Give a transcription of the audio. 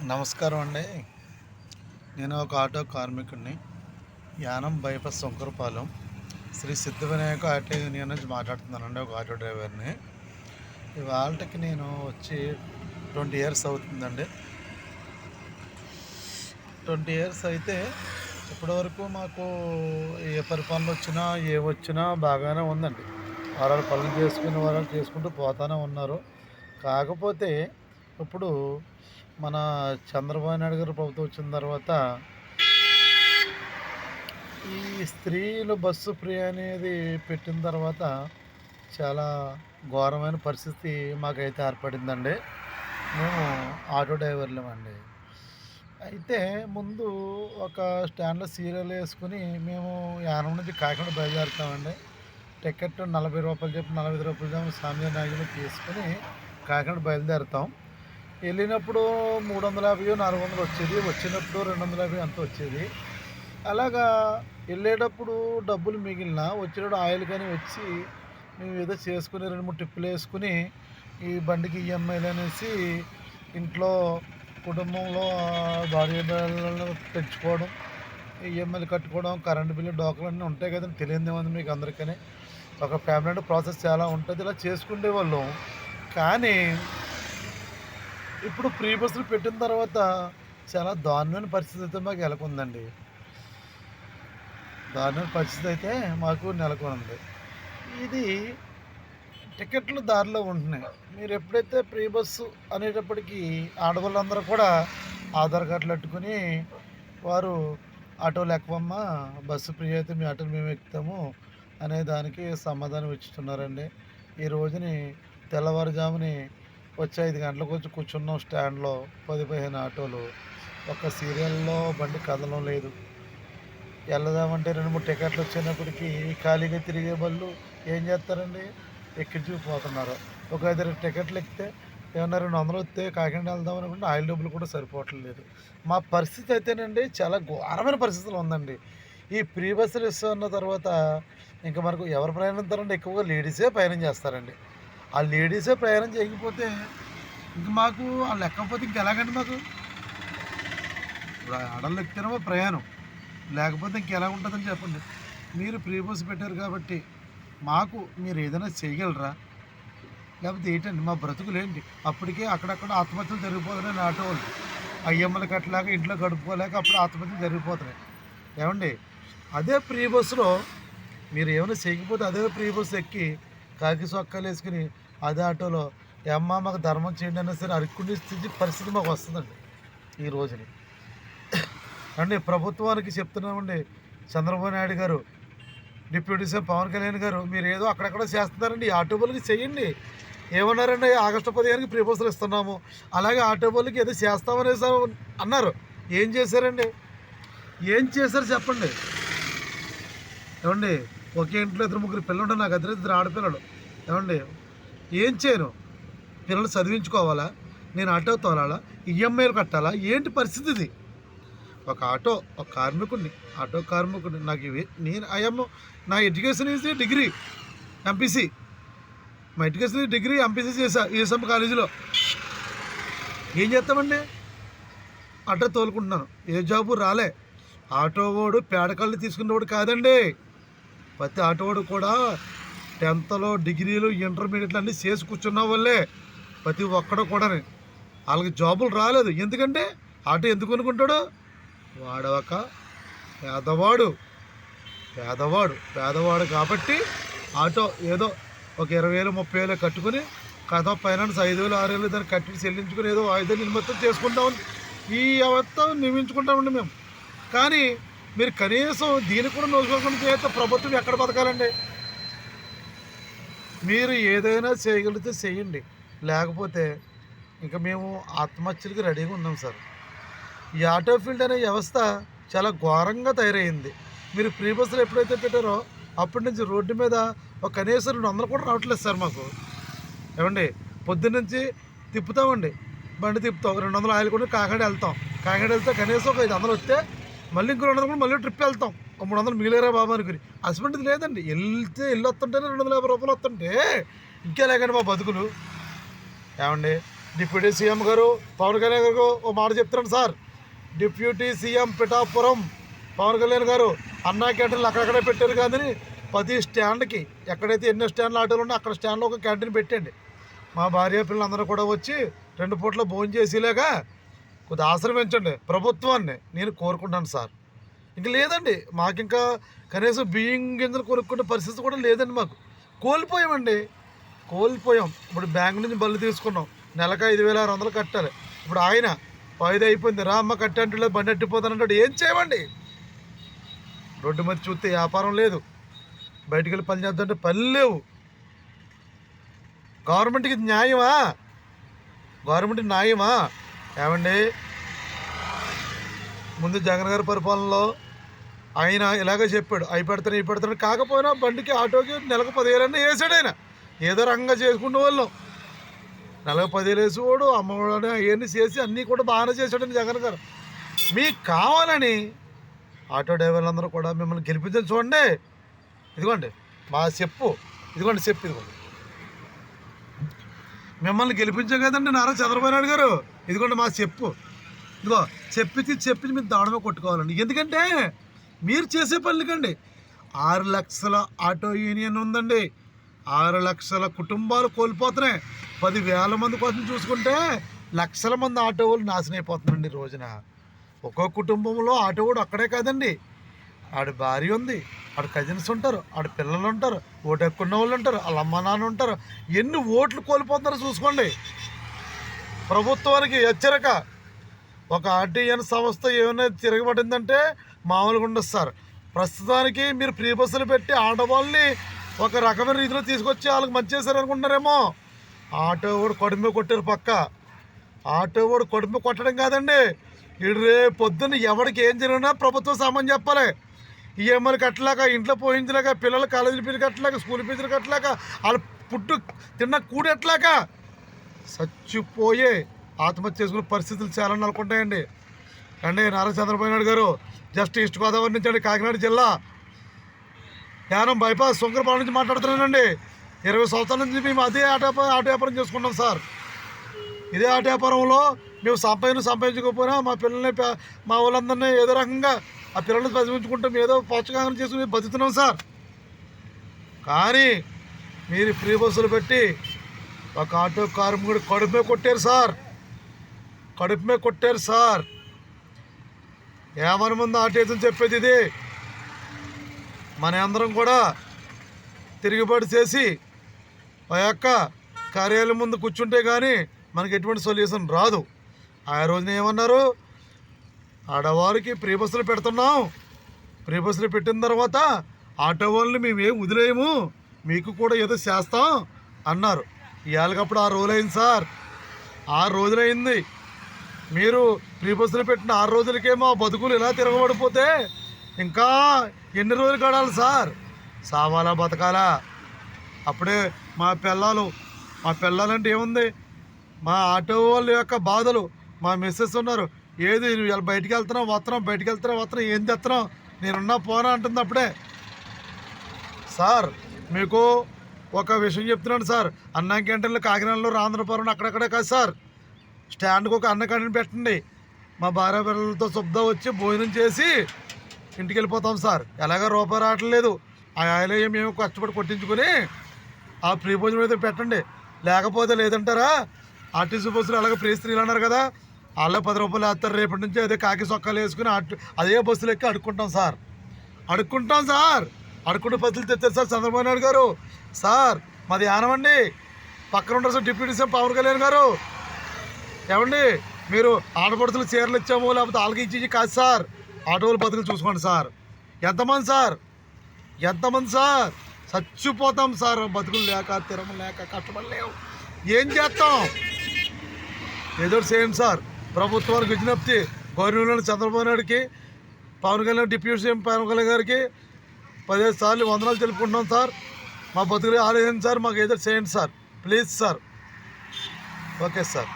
నమస్కారం అండి. నేను ఒక ఆటో కార్మికుడిని. యానం బైపాస్ శంకరపాలెం శ్రీ సిద్ధ వినాయక ఆటో యూనియన్ నుంచి మాట్లాడుతున్నానండి. ఒక ఆటో డ్రైవర్ని. ఇవాళకి నేను వచ్చి 20 ఇయర్స్ అవుతుందండి. 20 ఇయర్స్ అయితే ఇప్పటివరకు మాకు ఏ పరిపాలన వచ్చినా ఏమొచ్చినా బాగానే ఉందండి. వారాలు పనులు చేసుకుని వారాలు చేసుకుంటూ పోతానే ఉన్నారు. కాకపోతే ఇప్పుడు మన చంద్రబాబు నాయుడు గారు ప్రభుత్వం వచ్చిన తర్వాత ఈ స్త్రీలు బస్సు ఫ్రీ అనేది పెట్టిన తర్వాత చాలా ఘోరమైన పరిస్థితి మాకైతే ఏర్పడిందండి. మేము ఆటో డ్రైవర్లమండి. అయితే ముందు ఒక స్టాండ్లో సీరియల్ వేసుకుని మేము యానం నుంచి కాకినాడ బయలుదేరుతామండి. టికెట్ రూ. 40 చెప్పి రూ. 45 సామాన్య నాయకులు తీసుకుని కాకినాడ బయలుదేరుతాం. వెళ్ళినప్పుడు 350 400 వచ్చేది, వచ్చినప్పుడు 250 అంత వచ్చేది. అలాగా వెళ్ళేటప్పుడు డబ్బులు మిగిలిన వచ్చేటప్పుడు ఆయిల్ కానీ వచ్చి మేము ఏదో చేసుకుని 2-3 ట్రిప్పులు వేసుకుని ఈ బండికి ఈఎంఐలు అనేసి ఇంట్లో కుటుంబంలో భార్య పిల్లలను పెంచుకోవడం, ఈఎంఐలు కట్టుకోవడం, కరెంటు బిల్లు డోకలు అన్నీ ఉంటాయి కదండి. తెలియదు ఏముంది మీకు అందరికీ. ఒక ఫ్యామిలీ అంటే ప్రాసెస్ చాలా ఉంటుంది. ఇలా చేసుకునే వాళ్ళం. కానీ ఇప్పుడు ఫ్రీ బస్సులు పెట్టిన తర్వాత చాలా దారుణమైన పరిస్థితి అయితే మాకు నెలకొందండి. దారుణమైన పరిస్థితి అయితే మాకు నెలకొంది. ఇది టికెట్లు దారిలో ఉంటున్నాయి. మీరు ఎప్పుడైతే ఫ్రీ బస్సు అనేటప్పటికీ ఆడవాళ్ళందరూ కూడా ఆధార్ కార్డులు పెట్టుకుని వారు ఆటోలు ఎక్కవమ్మా, బస్సు ఫ్రీ అయితే మీ ఆటోలు మేము ఎక్కుతాము అనే దానికి సమాధానం ఇచ్చుతున్నారండి. ఈ రోజుని తెల్లవారుజాముని వచ్చి 5 గంటలకు వచ్చి కూర్చున్నాం స్టాండ్లో. 10-15 ఆటోలు. ఒక సీరియల్లో బండి కదలం లేదు. వెళ్దామంటే 2-3 టికెట్లు వచ్చినప్పటికీ ఖాళీగా తిరిగే బళ్ళు ఏం చేస్తారండి, ఎక్కించుకుపోతున్నారు. ఒక 5 టికెట్లు ఎక్కితే ఏమన్నా 200 వస్తే కాకినాడ వెళ్దాం అనుకుంటే ఆయిల్ డబ్బులు కూడా సరిపోవట్లేదు. మా పరిస్థితి అయితేనండి చాలా ఘోరమైన పరిస్థితులు ఉందండి. ఈ ఫ్రీ బస్సులు ఇస్తున్న తర్వాత ఇంకా మనకు ఎవరు ప్రయాణిస్తారండి? ఎక్కువగా లేడీసే ప్రయాణం చేస్తారండి. ఆ లేడీసే ప్రయాణం చేయకపోతే ఇంక మాకు వాళ్ళు ఎక్కకపోతే ఇంకెలాగండి మాకు? ఇప్పుడు ఆడళ్ళు ఎక్కితేనేమో ప్రయాణం, లేకపోతే ఇంకెలా ఉంటుందని చెప్పండి. మీరు ఫ్రీ బస్ పెట్టారు కాబట్టి మాకు మీరు ఏదైనా చేయగలరా? లేకపోతే ఏంటండి మా బ్రతుకులేంటి? అప్పటికే అక్కడక్కడ ఆత్మహత్యలు జరిగిపోతున్నాయి ఆటో వాళ్ళు. అయ్యమ్మలు కట్టలేక ఇంట్లో గడుపుకోలేక అప్పుడు ఆత్మహత్యలు జరిగిపోతున్నాయి. ఏమండి, అదే ఫ్రీ బస్సులో మీరు ఏమైనా చేయకపోతే అదే ఫ్రీ బస్సు ఎక్కి కాకి సొక్కాలు వేసుకుని అదే ఆటోలో అమ్మ మాకు ధర్మం చేయండి అన్నా సరే అరుక్కునే స్థితి పరిస్థితి మాకు వస్తుందండి ఈ రోజుని. అండి ప్రభుత్వానికి చెప్తున్నామండి, చంద్రబాబు నాయుడు గారు, డిప్యూటీ సీఎం పవన్ కళ్యాణ్ గారు, మీరు ఏదో అక్కడక్కడ చేస్తున్నారండి. ఆటో వాళ్ళకి చేయండి. ఏమన్నారండి, ఆగస్టు 15కి ఫ్రీ బస్సులు ఇస్తున్నాము, అలాగే ఆటో వాళ్ళకి ఏదో చేస్తామనేసి అన్నారు. ఏం చేశారండి? ఏం చేశారు చెప్పండి. ఏమండి, ఒకే ఇంట్లో 2-3 పిల్లలు ఉంటారు. నాకు 2 ఆడపిల్లలు. ఏమండి, ఏం చేయను? పిల్లలు చదివించుకోవాలా? నేను ఆటో తోలాలా? ఈఎంఐలు కట్టాలా? ఏంటి పరిస్థితి ఇది? ఒక కార్మికుడిని, ఆటో కార్మికుడిని. నాకు ఇవి నేను నా ఎడ్యుకేషన్ ఈజ్ డిగ్రీ ఎంపీసీ. మా ఎడ్యుకేషన్ డిగ్రీ ఎంపీసీ చేశా ఈఎస్ఎం కాలేజీలో. ఏం చేస్తామండి? ఆటో తోలుకుంటున్నాను. ఏ జాబు రాలే. ఆటో వాడు పేడకళ్ళు తీసుకునేవాడు కాదండి. ప్రతి ఆటోవాడు కూడా 10థ్లో డిగ్రీలు ఇంటర్మీడియట్లు అన్నీ చేసి కూర్చున్న వాళ్ళే ప్రతి ఒక్కడు కూడా. వాళ్ళకి జాబులు రాలేదు. ఎందుకంటే ఆటో ఎందుకు అనుకుంటాడు? వాడొక పేదవాడు పేదవాడు కాబట్టి ఆటో ఏదో ఒక 20,000 30,000 కట్టుకుని కథ ఫైనాన్స్ 5,000 6,000 దాన్ని కట్టి చెల్లించుకుని ఏదో వాయిదాలు నిమిత్తం చేసుకుంటామని ఈ వ్యవస్థ నియమించుకుంటామండి మేము. కానీ మీరు కనీసం దీనికి కూడా నోచుకోకుండా చేస్తే ప్రభుత్వం ఎక్కడ బతకాలండి? మీరు ఏదైనా చేయగలిగితే చేయండి, లేకపోతే ఇంకా మేము ఆత్మహత్యలకి రెడీగా ఉన్నాం సార్. ఈ ఆటో ఫీల్డ్ అనే వ్యవస్థ చాలా ఘోరంగా తయారైంది. మీరు ఫ్రీ బస్సులు ఎప్పుడైతే పెట్టారో అప్పటి నుంచి రోడ్డు మీద ఒక కనీసం 200 కూడా రావట్లేదు సార్ మాకు. ఏమండి, పొద్దున్నుంచి తిప్పుతామండి, బండి తిప్పుతాం, 200 ఆయిల్ కూడా కాకినాడ వెళ్తే కనీసం ఒక 500 వస్తే మళ్ళీ ఇంకో 200 కూడా మళ్ళీ ట్రిప్ వెళ్తాం. 300 మిగిలేరా బాబు అనుకుని. అసలు లేదండి, వెళ్ళి వస్తుంటేనే 250 రూపాయలు వస్తుంటే ఇంకేలాగండి మా బతుకులు? ఏమండి, డిప్యూటీ సీఎం గారు పవన్ కళ్యాణ్ గారు ఓ మాట చెప్తున్నాను sir. Deputy CM Pithapuram Pawan Kalyan గారు అన్నా క్యాంటీన్లు అక్కడక్కడే పెట్టారు కానీ ప్రతి స్టాండ్కి ఎక్కడైతే ఎన్ని స్టాండ్లు ఆటోలు ఉన్నాయో అక్కడ స్టాండ్లో ఒక క్యాంటీన్ పెట్టండి. మా భార్య పిల్లలందరూ కూడా వచ్చి 2 పూట్ల భోజనం చేసేలాగా కొద్దిగా ఆశ్రమించండి ప్రభుత్వాన్ని నేను కోరుకుంటాను సార్. ఇంక లేదండి మాకు ఇంకా కనీసం బియ్యం గింజలు కొనుక్కునే పరిస్థితి కూడా లేదండి. మాకు కోల్పోయామండి. ఇప్పుడు బ్యాంక్ నుంచి బళ్ళు తీసుకున్నాం, నెలకు 5,600 కట్టాలి. ఇప్పుడు ఆయన 5 అయిపోయింది, రా అమ్మ కట్టంటే బండి అట్టిపోతానంటాడు. ఏం చేయమండి? రోడ్డు మీద చూస్తే వ్యాపారం లేదు, బయటికి వెళ్ళి పని చేద్దామంటే పని లేవు. గవర్నమెంట్కి న్యాయమా? ఏమండి? ముందు జగన్ గారి పరిపాలనలో ఆయన ఇలాగే చెప్పాడు, అవి పెడతాను కాకపోయినా బండికి ఆటోకి నెలకు 10,000 వేసాడు. ఆయన ఏదో రంగంగా చేసుకునే వాళ్ళం, నెలకు 10,000 వేసేవాడు, అమ్మవాడు అవన్నీ చేసి అన్నీ కూడా బాగానే చేశాడని జగన్ గారు. మీకు కావాలని ఆటో డ్రైవర్లందరూ కూడా మిమ్మల్ని గెలిపించని చూడండి. ఇదిగోండి మా చెప్పు, ఇదిగోండి. మిమ్మల్ని గెలిపించాం కదండి నారా చంద్రబాబు నాయుడు గారు. ఇదిగోండి మా చెప్పు. ఇదిగో చెప్పి మీరు దాడమే కొట్టుకోవాలండి. ఎందుకంటే మీరు చేసే పనులకండి 6 లక్షల ఆటో యూనియన్ ఉందండి. 6 లక్షల కుటుంబాలు కోల్పోతున్నాయి. 10,000 మంది కోసం చూసుకుంటే లక్షల మంది ఆటో వాళ్ళు నాశనం అయిపోతున్నారండి రోజున. ఒక్కో కుటుంబంలో ఆటో కూడా అక్కడే కాదండి, ఆడ భార్య ఉంది, ఆడ కజిన్స్ ఉంటారు, ఆడ పిల్లలు ఉంటారు, ఓటు ఎక్కున్న వాళ్ళు ఉంటారు, వాళ్ళ అమ్మ నాన్న ఉంటారు. ఎన్ని ఓట్లు కోల్పోతున్నారో చూసుకోండి. ప్రభుత్వానికి హెచ్చరిక. ఒక ఆర్టీఎన్ సంస్థ ఏమైనా తిరగబడిందంటే మామూలుగా ఉండదు సార్. ప్రస్తుతానికి మీరు ఫ్రీ బస్సులు పెట్టి ఆడవాళ్ళని ఒక రకమైన రీతిలో తీసుకొచ్చి వాళ్ళకి మంచి చేశారు అనుకుంటున్నారేమో. ఆటో కూడా కొడుమే కొట్టారు పక్క. ఆటో కూడా కొడుమే కొట్టడం కాదండి, ఇడు రేపు పొద్దున్న ఎవరికి ఏం జరిగినా ప్రభుత్వం సామాన్ చెప్పాలి. ఈఎంఐలు కట్టలేక, ఇంట్లో పోయించలేక, పిల్లలు కాలేజీ ఫీజు కట్టలేక, స్కూల్ ఫీజులు కట్టలేక, వాళ్ళు పుట్టు తిన్న కూడెట్లాక చచ్చిపోయే ఆత్మహత్య చేసుకునే పరిస్థితులు చాలా నెలకొంటాయండి. అండి నారా చంద్రబాబు నాయుడు గారు జస్ట్ ఈస్ట్ గోదావరి నుంచి అండి, కాకినాడ జిల్లా యానం బైపాస్ శంకరపాలెం నుంచి మాట్లాడుతున్నానండి. 20 సంవత్సరాల నుంచి మేము అదే ఆటో వ్యాపారం చేసుకుంటాం సార్. ఇదే ఆటో వ్యాపారంలో మేము సంపాదించకపోయినా మా పిల్లల్ని, మా వాళ్ళందరినీ ఏదో రకంగా ఆ పిల్లల్ని చదివించుకుంటాం, ఏదో పోషకాహారం చేసుకుని బతుకుతున్నాం సార్. కానీ మీరు ఫ్రీ బస్సులు పెట్టి ఒక ఆటో కార్మికుడు కడుపుమే కొట్టారు సార్. ఏమని ముందు ఆటో చెప్పేది ఇది. మన అందరం కూడా తిరుగుబాటు చేసి ఆ యొక్క కార్యాలయం ముందు కూర్చుంటే కానీ మనకి ఎటువంటి సొల్యూషన్ రాదు. ఆ రోజున ఏమన్నారు, ఆడవారికి ఫ్రీ బస్సులు పెడుతున్నాం, ఫ్రీ బస్సులు పెట్టిన తర్వాత ఆటో వాళ్ళని మేమేం వదిలేయము, మీకు కూడా ఏదో చేస్తాం అన్నారు. ఇవాళకప్పుడు 6 రోజులైంది సార్. 6 రోజులైంది. మీరు ఫ్రీ బస్సులు పెట్టిన 6 రోజులకేమో బతుకులు ఇలా తిరగబడిపోతే ఇంకా ఎన్ని రోజులు గడాలి సార్? సావాలా బతకాలా? అప్పుడే మా పిల్లలంటే ఏముంది, మా ఆటో వాళ్ళ యొక్క బాధలు, మా మిస్సెస్ ఉన్నారు, ఏది ఇలా బయటికి వెళ్తున్నాం ఏం తెస్తున్నాం, నేనున్నా పోనా అంటుంది. అప్పుడే సార్ మీకు ఒక విషయం చెప్తున్నాను సార్. అన్నా క్యాంటీన్లు కాకినాడలో, రాంధ్రపురం అక్కడక్కడే కాదు సార్, స్టాండ్కి ఒక అన్న క్యాంటీన్ పెట్టండి. మా భార్య పిల్లలతో శుభ్రం వచ్చి భోజనం చేసి ఇంటికి వెళ్ళిపోతాం సార్. ఎలాగ రూపాయి రావట్లేదు, ఆ ఆయిలయ్య మేము కష్టపడి కొట్టించుకొని ఆ ఫ్రీ భోజనం అయితే పెట్టండి. లేకపోతే లేదంటారా, ఆర్టీసీ బస్సులు అలాగే ఫ్రీ స్త్రీలు అన్నారు కదా, వాళ్ళే 10 రూపాయలు వేస్తారు. రేపటి నుంచి అదే కాకి సొక్కాలు వేసుకుని అదే బస్సులు ఎక్కి అడుక్కుంటాం సార్. అడుక్కుంటూ బస్సులు తెచ్చారు సార్ చంద్రబాబు నాయుడు గారు. సార్ మాది యానమండి, పక్కన ఉంటారు sir deputy CM Pawan Kalyan గారు. ఏమండి మీరు ఆడపడుతులు చీరలు ఇచ్చాము లేకపోతే వాళ్ళకి ఇచ్చి కాదు సార్, ఆటోలు బతుకులు చూసుకోండి సార్. ఎంతమంది సార్ చచ్చిపోతాం సార్, బతుకులు లేక, తిరమ లేక, కష్టపడలేవు. ఏం చేస్తాం? ఏదో చేయండి సార్. ప్రభుత్వానికి విజ్ఞప్తి, గవర్నమెంట్ చంద్రబాబు నాయుడికి, పవన్ కళ్యాణ్ డిప్యూటీ సీఎం పవన్ కళ్యాణ్ గారికి 15 సార్లు వందనాలు తెలుపుకుంటున్నాం సార్. మా బతుకులు ఆలోచించండి సార్, మాకు ఏదో చేయండి sir, please sir. Okay sir.